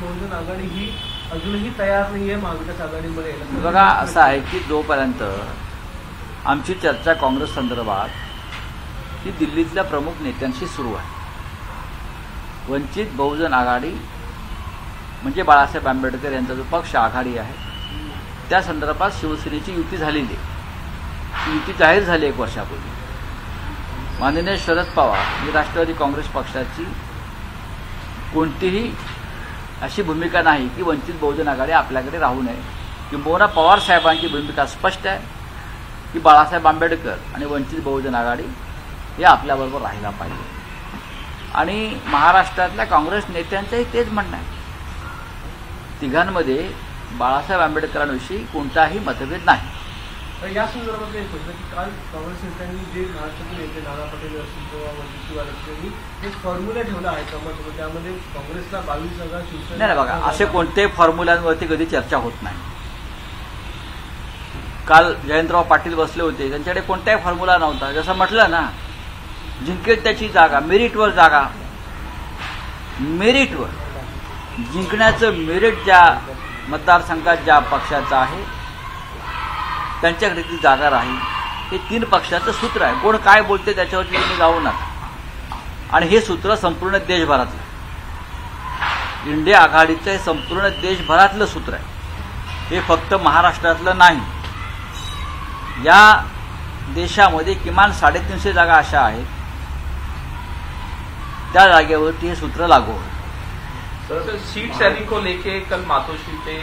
बहुजन आघाडी ही अजूनही तयार नाही आहे महाविकास आघाडीमध्ये यायला? बघा, असं आहे की जोपर्यंत आमची चर्चा काँग्रेस संदर्भात ही दिल्लीतल्या प्रमुख नेत्यांशी सुरू आहे, वंचित बहुजन आघाडी म्हणजे बाळासाहेब आंबेडकर यांचा जो पक्ष आघाडी आहे त्या संदर्भात शिवसेनेची युती झालेली आहे. युती जाहीर झाली 1 वर्षापूर्वी. माननीय शरद पवार ही राष्ट्रवादी काँग्रेस पक्षाची कोणतीही अशी भूमिका नाही की वंचित बहुजन आघाडी आपल्याकडे राहू नये. किंबहुना पवार साहेबांची भूमिका स्पष्ट आहे की बाळासाहेब आंबेडकर आणि वंचित बहुजन आघाडी हे आपल्याबरोबर राहायला पाहिजे. आणि महाराष्ट्रातल्या काँग्रेस नेत्यांचंही तेच म्हणणं आहे. तिघांमध्ये बाळासाहेब आंबेडकरांविषयी कोणताही मतभेद नाही. या संदर्भात एक होतं की काल काँग्रेस नेत्यांनी जे महाराष्ट्रातील नेते नाना पटेल असतील किंवा वंचित यांनी एक फॉर्म्युला ठेवला आहे कमत, त्यामध्ये काँग्रेसला 22 जागा, शिवसेना नाही. बघा, असे कोणत्याही फॉर्म्युलांवरती कधी चर्चा होत नाही. काल जयंतराव पाटील बसले होते, त्यांच्याकडे कोणताही फॉर्म्युला नव्हता. जसं म्हटलं ना, जिंकेल त्याची जागा, मेरिटवर जागा, मेरिटवर जिंकण्याचं मेरिट ज्या मतदारसंघात ज्या पक्षाचा आहे त्यांच्याकडे ती जागा राहील. हे 3 पक्षाचं सूत्र आहे. कोण काय बोलते त्याच्यावरती तुम्ही जाऊ नका. आणि हे सूत्र संपूर्ण देशभरातलं, इंडिया आघाडीचं हे संपूर्ण देशभरातलं सूत्र आहे. हे फक्त महाराष्ट्रातलं नाही. या देशामध्ये किमान 350 जागा अशा आहेत त्या जागेवरती हे सूत्र लागू होतं. सर, सीट शेयरिंग को लेके कल मातोश्री पे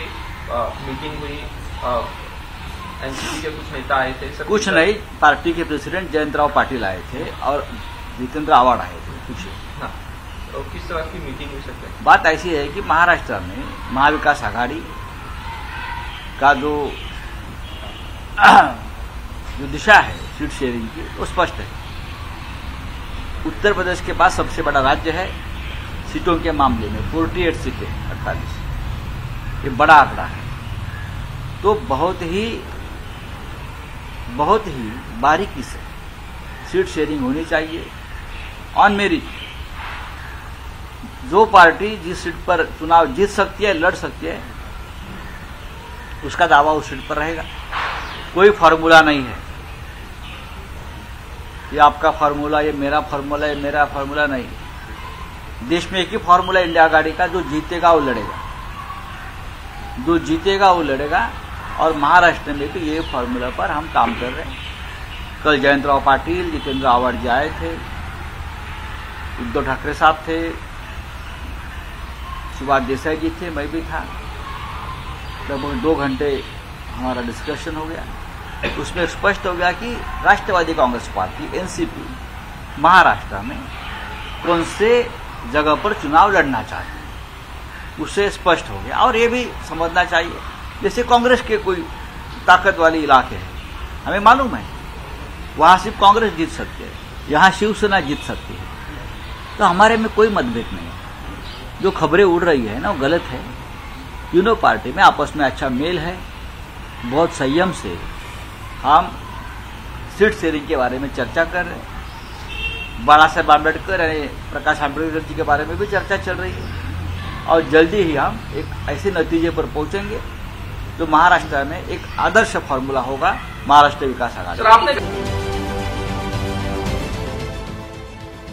मीटिंग हुई, एनसीपी के कुछ नेता आए थे सर? कुछ नहीं, पार्टी के प्रेसिडेंट जयंतराव पाटिल आए थे और जितेंद्र आवाड़ आए थे. कुछ हाँ, तो किस तरह की मीटिंग हो सकती है? बात ऐसी है कि महाराष्ट्र में महाविकास आघाड़ी का जो दिशा है सीट शेयरिंग की वो स्पष्ट है. उत्तर प्रदेश के बाद सबसे बड़ा राज्य है सीटों के मामले में, 48 सीटें, 48. ये बड़ा आंकड़ा है. तो बहुत ही बारीकी से सीट शेयरिंग होनी चाहिए ऑन मेरिट. जो पार्टी जिस सीट पर चुनाव जीत सकती है, लड़ सकती है, उसका दावा उस सीट पर रहेगा. कोई फॉर्मूला नहीं है, ये आपका फॉर्मूला, ये मेरा फॉर्मूला, ये मेरा फॉर्मूला नहीं. देश में एक ही फॉर्मूला इंडिया आघाड़ी का, जो जीतेगा वो लड़ेगा, जो जीतेगा वो लड़ेगा. और महाराष्ट्र में भी ये फॉर्मूला पर हम काम कर रहे हैं. कल जयंतराव पाटिल, जितेंद्र आवाड़ जी आए थे, उद्धव ठाकरे साहब थे, सुभाष देसाई जी थे, मैं भी था. लगभग 2 घंटे हमारा डिस्कशन हो गया. उसमें स्पष्ट हो गया कि राष्ट्रवादी कांग्रेस पार्टी एनसीपी महाराष्ट्र में कौन से जगह पर चुनाव लड़ना चाहती है, उससे स्पष्ट हो गया. और ये भी समझना चाहिए, जैसे कांग्रेस के कोई ताकत वाले इलाके हैं, हमें मालूम है वहां सिर्फ कांग्रेस जीत सकती है, यहाँ शिवसेना जीत सकती है. तो हमारे में कोई मतभेद नहीं है. जो खबरें उड़ रही है ना, वो गलत है. तीनों पार्टी में आपस में अच्छा मेल है. बहुत संयम से हम सीट शेयरिंग के बारे में चर्चा कर रहे हैं. बाळासाहेब आंबेडकर यानी प्रकाश आंबेडकर जी के बारे में भी चर्चा चल रही है. और जल्दी ही हम एक ऐसे नतीजे पर पहुंचेंगे जो महाराष्ट्र में एक आदर्श फॉर्मूला होगा महाराष्ट्र विकास आघाडी.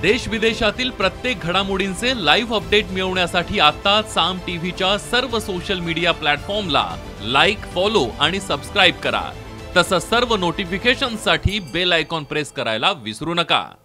देश विदेशातील प्रत्येक घडामोडींचे लाईव्ह अपडेट मिळवण्यासाठी आता साम टीव्हीच्या सर्व सोशल मीडिया प्लॅटफॉर्मला लाईक, फॉलो आणि सबस्क्राईब करा. तसंच सर्व नोटिफिकेशनसाठी बेल आयकॉन प्रेस करायला विसरू नका.